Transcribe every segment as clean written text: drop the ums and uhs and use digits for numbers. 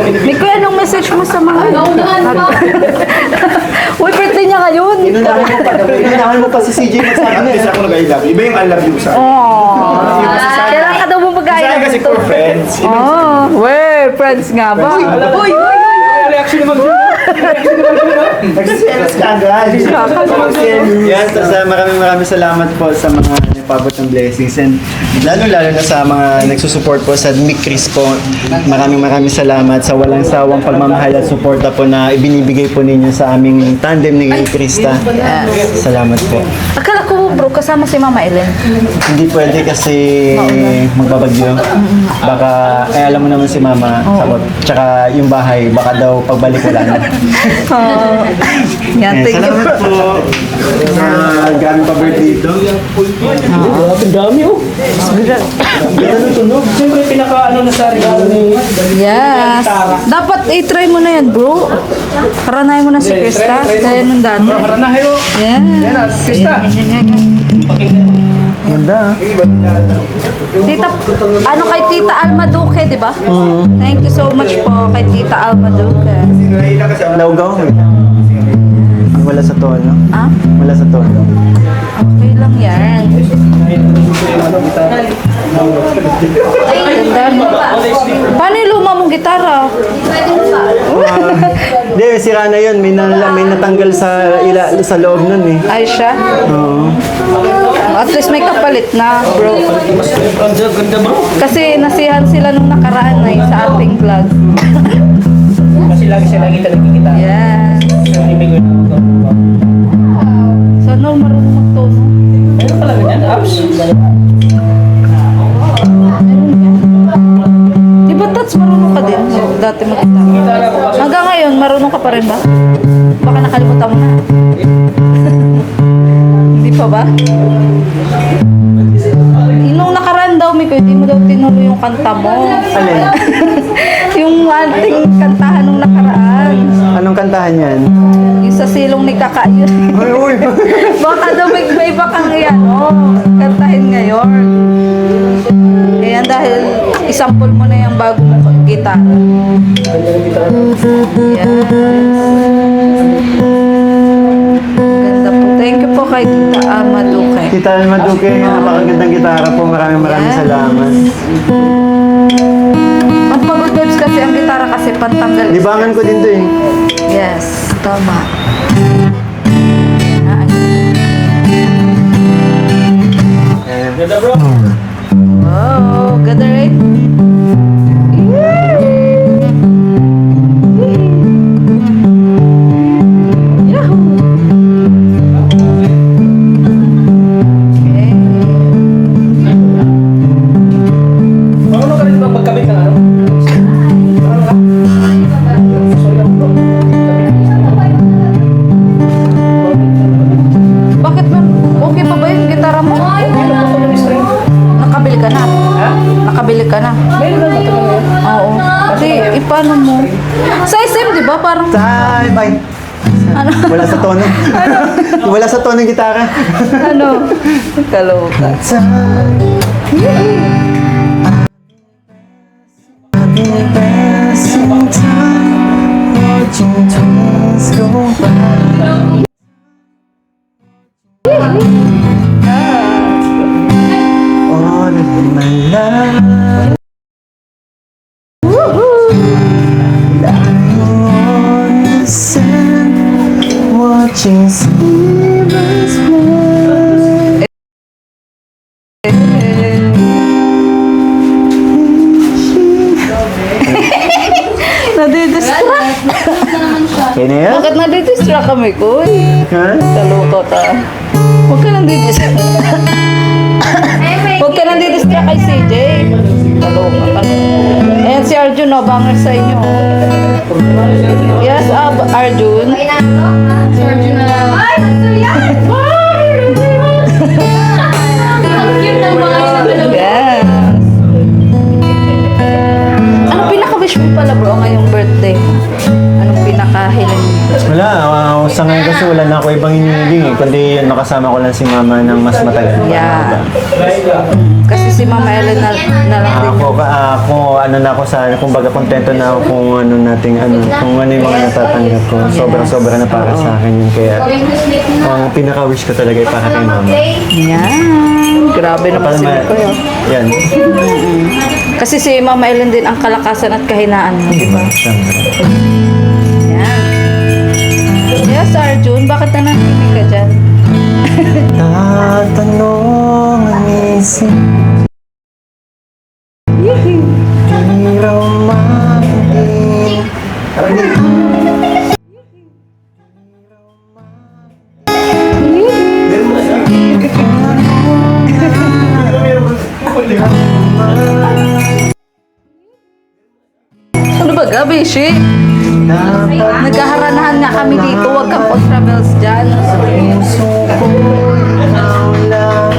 Mikoy, anong message mo sa mga... Uy, birthday niya ngayon. Inunahan mo pa si CJ magsabi At least niya. ako nag-I love you. Iba yung I love you sa akin. Kailangan ka daw mo mag-aayos. Sa akin kasi core friends. Friends nga ba? Uy! Reaction naman. Nagsiselos ka agad. Yan, sa maraming salamat po sa mga nagpabot ng blessings and lalo na sa mga nagsusupport po sa Mick Chris po. Maraming salamat sa walang sawang pagmamahal at suporta po na ibinibigay po ninyo sa aming tandem ni Krista. Salamat po. Akala ko, bro, kasama si Mama Ellen. Hindi pwede kasi magbabagyo. Baka, alam mo naman si Mama, sabot. Tsaka yung bahay, baka daw pagbalik wala na. Yan, thank you. Salamat po. Gano'n pa birthday ito? Ang dami oh. Ganda ng tunog. Siyempre pinaka na sa regalo ni... Yes. Dapat i-try mo na yan, bro. Karanahin mo na si Krista. Kaya nung dati. Maranahe oh. Yes. Yan ah, Krista. Ganda. Tita, ano kay Tita Alma Duque, di ba? Thank you so much po kay Tita Alma Duque. Laugaw. Wala sa tono. Ah? Wala sa tono. Okay lang yan. Ganda. Paano yung luma mong gitara? Hindi, sira na yun. May natanggal sa loob nun eh. Ay siya? Oo. At least may kapalit na, bro. Ganda bro. Kasi nasihan sila nung nakaraan na sa ating vlog. Kasi lagi siya nakita nagkikita. Yes. Ibigay na ito. Sana marunong magtono. Meron pala ganyan, apps. Di ba, Tats, marunong ka din? Dati mag-gitara. Hanggang ngayon, marunong ka pa rin ba? Baka nakalimutan mo na. Hindi pa ba? Nung nakaraan daw, Miko, hindi mo daw tinuloy yung kanta mo. Alin? Yung ating kantahan nung nakaraan. Anong kantahan yan? Yung sa silong ni Kakayo. Ay, uy! Baka daw may iba kang yan, kantahin ngayon. Kaya dahil isampol mo na yung bago mong gitara. Yes. Ganda po. Thank you po kay Tita Alma Duque. Tita Alma Duque, napakagandang gitara po. Maraming salamat. Pagpagod vibes kasi ang gitara kasi pantanggal. Libangan ko din to eh. Yes, tama. Ganda bro. Wow, ganda right? Yahoo! Okay. Marunong ka rin ba magkabit ng ano? Marunong ka? Sorry ako bro. Bakit man? Okay pa ba yung gitara mo? Okay lang po ng string. Nakabili ka na? Ha? Nakabili ka na? Meron lang matagal na yan. Oo. Kasi, paano mo? Sa SM, di ba? Parang, Bye! Bye! ano? Wala sa tono. Wala sa tono ng gitara. Ano? Kaloka. All of my love lying on the sand, watching seasons fly. Nadidistract. Okay na yan? Bakit nadidistract kami, Kuy? Ha? Kaloka ka. Huwag ka nang didistract. Huwag ka nang didistract kay CJ. Kaloka ka. Ayan si Arjun, no, banger sa inyo. Yes, Arjun. Arjun na lang. Ay, yan! Ang cute ng mga Yes. Ano pinaka-wish mo pala bro, ngayong birthday mo? Anong pinakahiling mo? Wala, sa ngayon kasi wala na ako ibang hinihiling eh. Kundi nakasama ko lang si mama ng mas matagal. Yeah. Kasi si Mama Ellen na lang din. Ako, ano na ako sa, kumbaga kontento na ako kung ano nating, kung ano yung mga natatanggap ko. Sobrang-sobra na para sa akin yun. Kaya, ang pinaka-wish ko talaga ay para kay mama. Yan. Grabe naman si Mikoy. Yan. Kasi si Mama Ellen din ang kalakasan at kahinaan mo, di ba? Siyempre. Yan. Yes, Arjun, bakit nanahimik ka dyan? Tatanong ang isip di raw mahiling Ano ba gabi, Shi? Nagkaharanahan nga kami dito, huwag kang pag-travels dyan. puso ko'y ikaw lang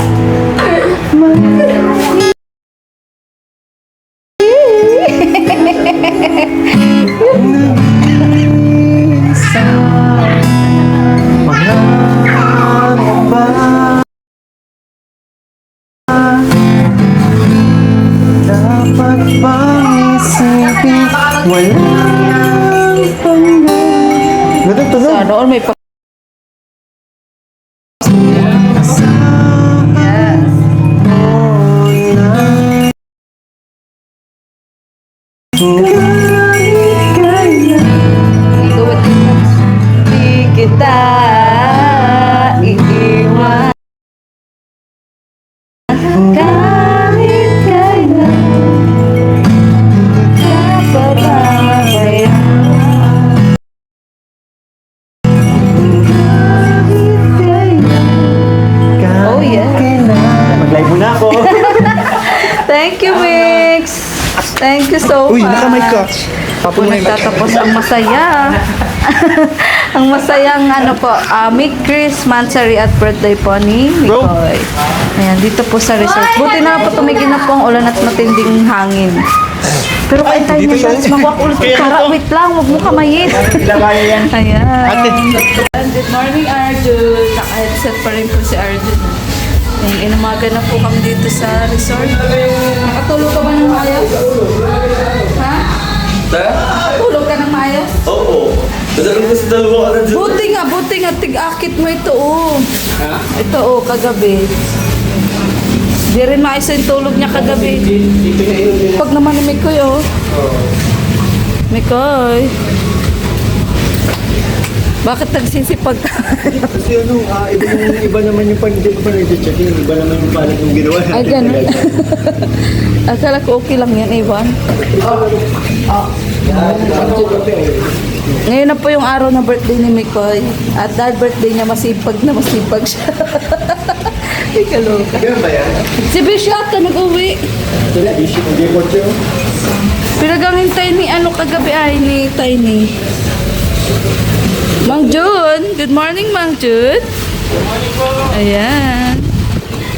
nag-iisa mga ba dapat bang isipin walang pangalaman natutulog Sana all may pa... Yes. Do it. Di kita iiwan kahit kailan kapababayaan. Oh, yeah. Mag-live muna ako. Thank you, Mix. Thank you so much. Uy, nakamay ka. Kung nagtatapos ang masaya. Ang masayang Mick Chris, Mansari at birthday po ni Mikoy. Ayan, dito po sa resort. Buti na po tumigil na po ang ulan at matinding hangin. Pero kain tayo niya, guys. Makuha ulit yung kara. Wait lang, huwag mo kamayin. Ayan. And good morning, Arjun. Naka-headset pa rin po si Arjun. Ayan, inumaga na po kami dito sa resort. Nakatulog ka ba ng maayos? Ha? Nakatulog ka ng maayos? Oo. Madalang kasi dalawa ka na dyan. Buti nga, tig-akit mo ito, oh. Ito, oh, kagabi. Di rin maayos yung tulog niya kagabi. Pag naman ni Mikoy, oh. Mikoy. Bakit nagsisipag ka? Kasi iba naman yung pag hindi ko pa nag-checking, iba naman yung palit yung ginawa natin. Ay, ganun. Akala ko okay lang yan, Ivan. Ngayon na po yung araw na birthday ni Mikoy. At dahil birthday niya, masipag siya. Ika loka. Ganun ba yan? Si Bishop ka nag-uwi. Hindi ko siya. Pinagangintay ni kagabi ay ni Tiny. Mang Jun. Good morning, Mang Jun. Good morning po. Ayan.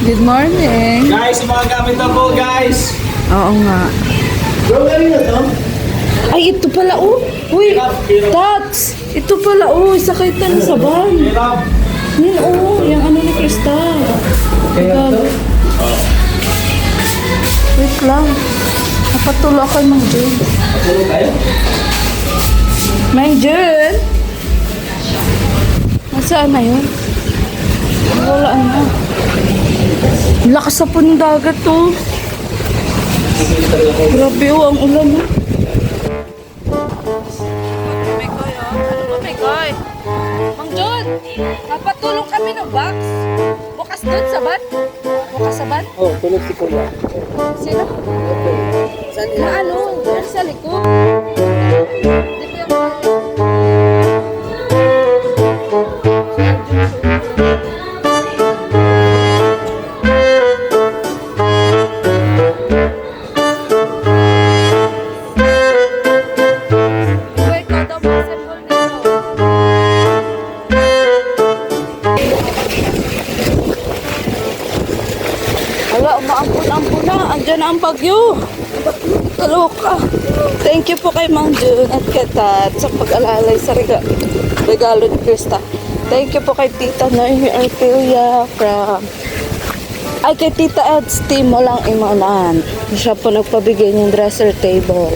Good morning. Guys, mga gamit na po, guys. Oo nga. Bro, galing na to? Ay, ito pala, oh. Uy, Tats. Ito pala, oh. Sakay tayo ng saban. Yan, oh. Yung ni Krista. Wait lang. Napatulo ako, Mang Jun. Patulog kayo? Mang Jun. Nasaan na yun? Wala na. Lakas na po ng dagat, oh. Grabe, oh. Ang ulan, oh. Mikoy, oh. Ano ba, Mikoy? Mang Jun, napatulong kami ng box. Bukas doon, saban? Bukas saban? Oo, tulog si Kuya. Sino? Saan nila? Yan sa likod. Di ba yung... Uy, ikaw daw basketball nito. Wala, umaampun-ampun na. Andiyan na ang bagyo. Kaloka. Thank you po kay Mang June at kay Tat sa pag-alalay sa regalo ni Krista. Thank you po kay Tita Noy Artelia from... Ay, kay Tita Ed's team mo lang imanan. Siya po nagpabigay ng dresser table.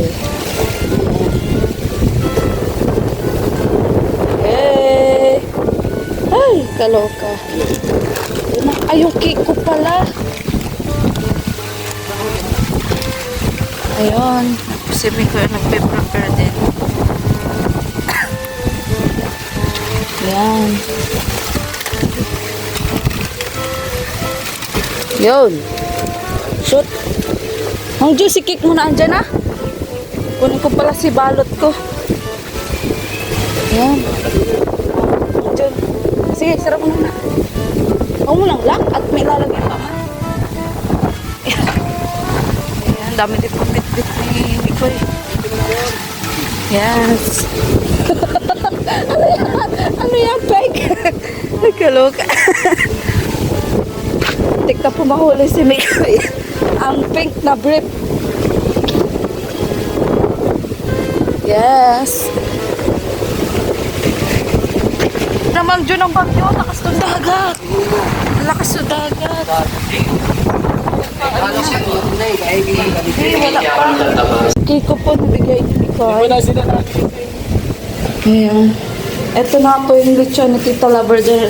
Hey! Ay, kaloka. Ay, yung cake ko pala. Ayun. Si Miko yung nagpe-prepare din. Yan. Yun. Shoot. Ang juicy cake mo na andyan ah. Kunin ko pala si balot ko. Yan. Diyan. Sige, sarap mo na. Huwag mo lang lock at may lalagyan pa man. Ayan, dami din po bit-bit ni Mikoy. Yes. Ano yan? Ano yan, Peg? Nagkaloka. Tikta po mahuli si Mikoy. Ang pink na brief. Yes. Naman dyan ang bagyo, lakas ng dagat. Lakas ng dagat. Wala pa. Kiko po nabigay ni Mikoy. Ayan. Ito na po yung lechon ni Tita Lavender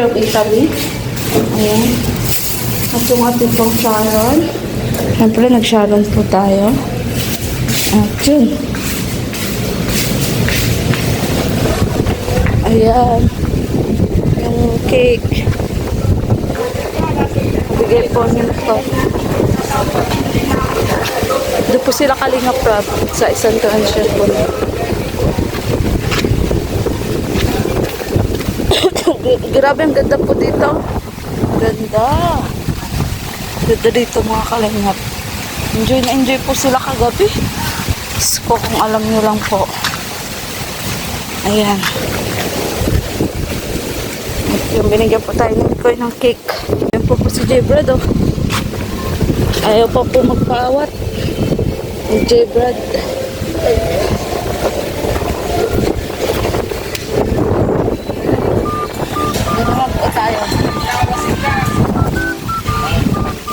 of Italy. Ayan. At yung ating pong Sharon. Siyempre, nag-Sharon po tayo. At yun. Ayan. Yung cake. Bigay po nito. Doon po sila Kalinga Prab sa isang transfer po. Grabe, ang ganda po dito. Ganda. Ganda dito mga Kalingap. Enjoy na enjoy po sila kagabi. Diyos ko, kung alam nyo lang po. Ayan. At yung binigyan po tayo ng Mikoy ng cake. Ayan po si J. Brad, oh. Ayaw pa po magpaawat. Yung J. Brad.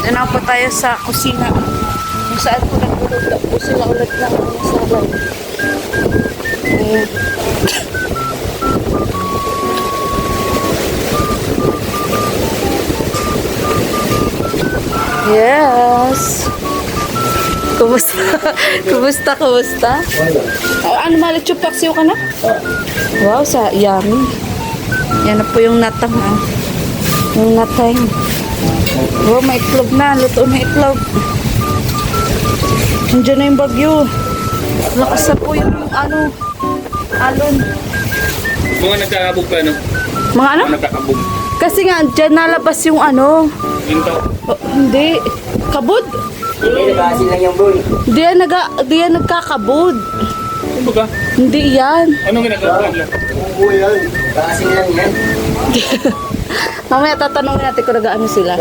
Doon na po tayo sa kusina. Kung saan po nagulog po sila ulit ng salad. Ayan. Yes. Kumusta? Kumusta? Ano malit yung paksiw ka na? Wow, sa yummy. Yan na po yung natang ha. Yung natang. Oh, may itlog na. Luto na itlog. Nandiyan na yung bagyo. Lakas na po yung ano. Alon. Mga nagkakabog pa, no? Mga ano? Mga nagkakabog. Kasi nga, dyan nalabas yung ano. Ginto. Oh, hindi. Kabod? Hindi yan nagkakabod. Ano ba? Hindi yan. Anong ginagawa nila? Mamaya tatanungin natin kung nagaano sila.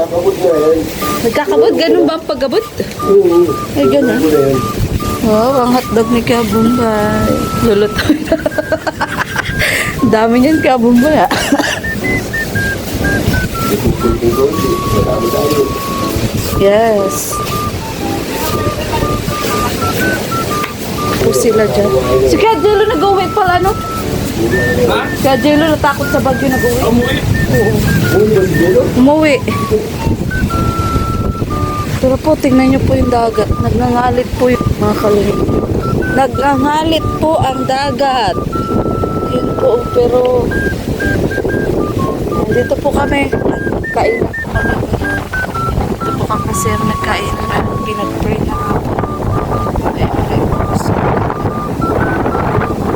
Nagkakabod? Ganun ba ang paggabot? Ay, ganun. Wow, ang hotdog ni Kabumbay. Lulutoy na. Dami niyan Kabumbay. Yes. Po sila dyan. Si Kaya Jello nag-uwi pala, no? Ha? Kaya Jello natakot sa bagyo nag-uwi. Umuwi. Umuwi. Pero po, tingnan nyo po yung dagat. Nagngangalit po yung mga kalingap. Nagngangalit po ang dagat. Yun po, pero dito po kami. Nagkain na po kami. Dito po kami kasi nagkain na. Pinag-pray na ako. Ayun, ayun.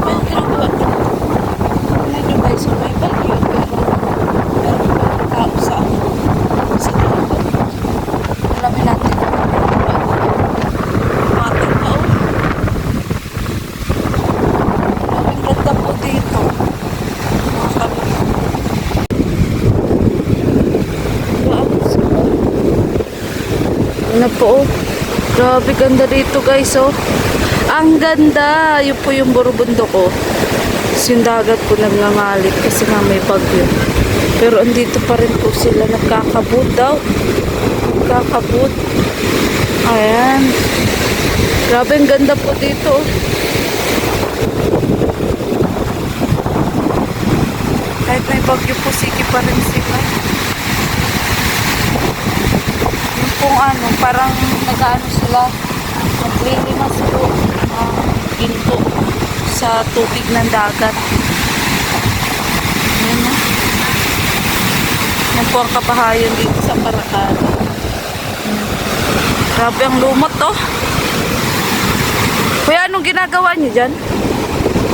Ayun, ginagawa ko. Medyo guys, so may bagyo. Pero may tao sa dagat. Alamin natin. Matang pa, oh. Ang ganda po dito. Mga kalingap. Ano po, oh. Grabe, ganda dito guys, oh. Ang ganda. Yun po yung burubundok ko. Tapos yung dagat po nagngangalit kasi nga may bagyo. Pero andito pa rin po sila. Nagkakabot daw. Nagkakabot. Ayan. Grabe, ang ganda po dito. Kahit may bagyo po, sige pa rin sila. Yung pong ano, parang nag-ano sila, naglilimas po ginto sa tubig ng dagat. Yan na. Yan po ang kabahayan dito sa Paracatu. Grabe ang lumot to. Kuya, anong ginagawa niyo dyan?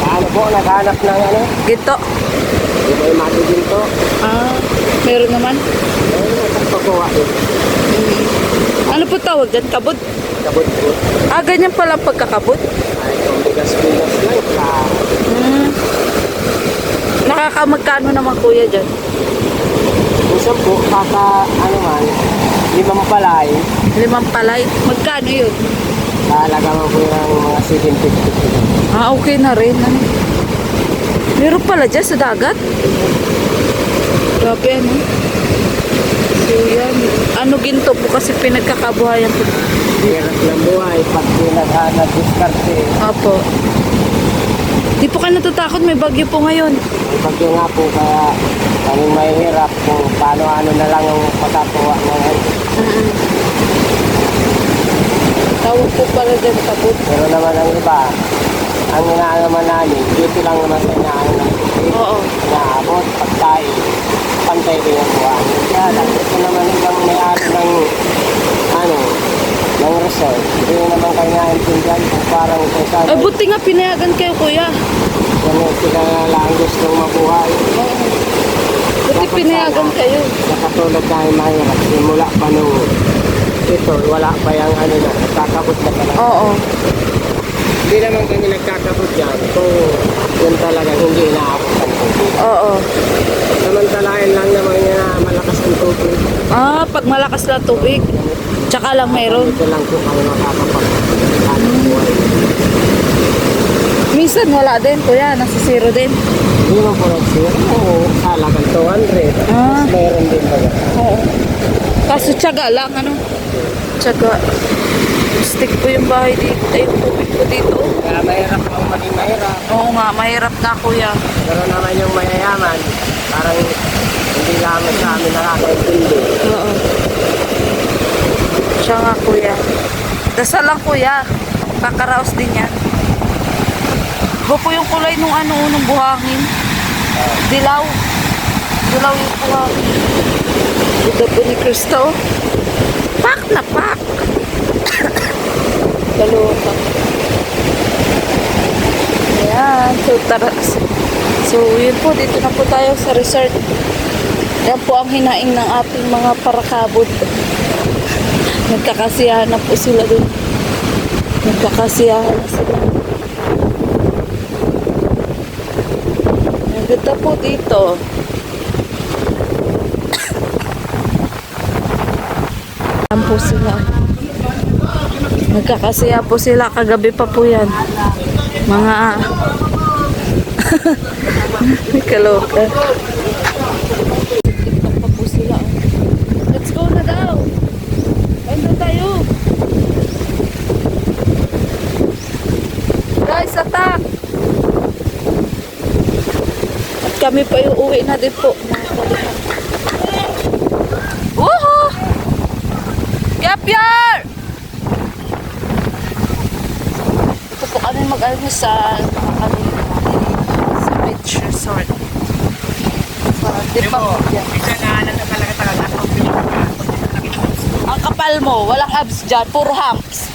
Ano po, naghanap ng ano? Ginto. Hindi may matigil to. Ah, meron naman. Pagpakuha eh. Ano po tawag dyan? Kabod? Kabot po. Ah, ganyan pala ang pagkakabod? Ay, kung bigas-bigas lang sa Nakakamagkano naman kuya dyan? minsan po, ano man, 5 palay, 5 palay? Magkano yun? talaga mo po ng mga 750. Ah, okay na rin. Ano? Meron pala dyan sa dagat? Grabe, ano? So, yan. Ano ginto po kasi pinagkakabuhayan po. Hirap ng buhay pag nag-diskarte. Opo. Di po kayo natatakot, may bagyo po ngayon. Bagyo nga po, kaya kaming mahihirap kung paano-ano na lang ang pagkatuwa ngayon. Tawag po pala dyan kabod. Pero naman ang iba, ang inaano naman namin, dito lang naman sa inaano namin. Oo. Naabot, pagkain, pantay din ang buwan. Kaya lang, ito naman ibang may-ari ng, ng resort. Hindi naman kayo naintindihan kung parang kung saan. Ay, buti nga pinayagan kayo, kuya. Kung sila lang gustong mabuhay. Buti pinayagan kayo. Nakatulad tayo mahirap. Simula pa nung ito, wala pa yung na, nagkakabot na talaga. Oo. Hindi naman kami nagkakabot yan kung yun talaga hindi inaabot ang tubig. Oo. Samantalahin lang naman niya na malakas ang tubig. Ah, pag malakas na tubig, tsaka lang meron. Ito lang po kami makakapag-hanap buhay. Minsan wala din, kuya. Nasa zero din. Hindi mo po nagsira. Oo, halagang 200. Ah. Mas mayroon din baga. Oo. Kaso tiyaga lang, ano? Tiyaga. Stick po yung bahay dito. Ay, yung tubig po dito. Kaya mahirap po maging mahirap. Oo nga, mahirap na, kuya. Pero naman yung mayayaman, parang hindi namin sa amin nakakaintindi. Oo. Siya nga, kuya. Dasal lang, kuya. Kakaraos din yan. Iba po yung kulay nung nung buhangin. Dilaw. Dilaw yung buhangin. Ito po ni Krista, oh. Pak na pak. Kaluta. Ayan. So, tara. So, yun po. Dito na po tayo sa resort. Yan po ang hinaing ng ating mga parakabot. Nagkakasiyahan na po sila dun. Nagkakasiyahan na sila. Ang ganda po dito. Yan po sila. Nagkakasiya po sila. Kagabi pa po yan. Mga kaloka. TikTok pa po sila. Let's go na daw. Ayun tayo. Guys, attack! At kami pa yung uwi na din po. Woohoo! Gapyar! Ito po kami mag-almo sa beach resort. Di pa po yan. Ang kapal mo, walang abs dyan, puro humps.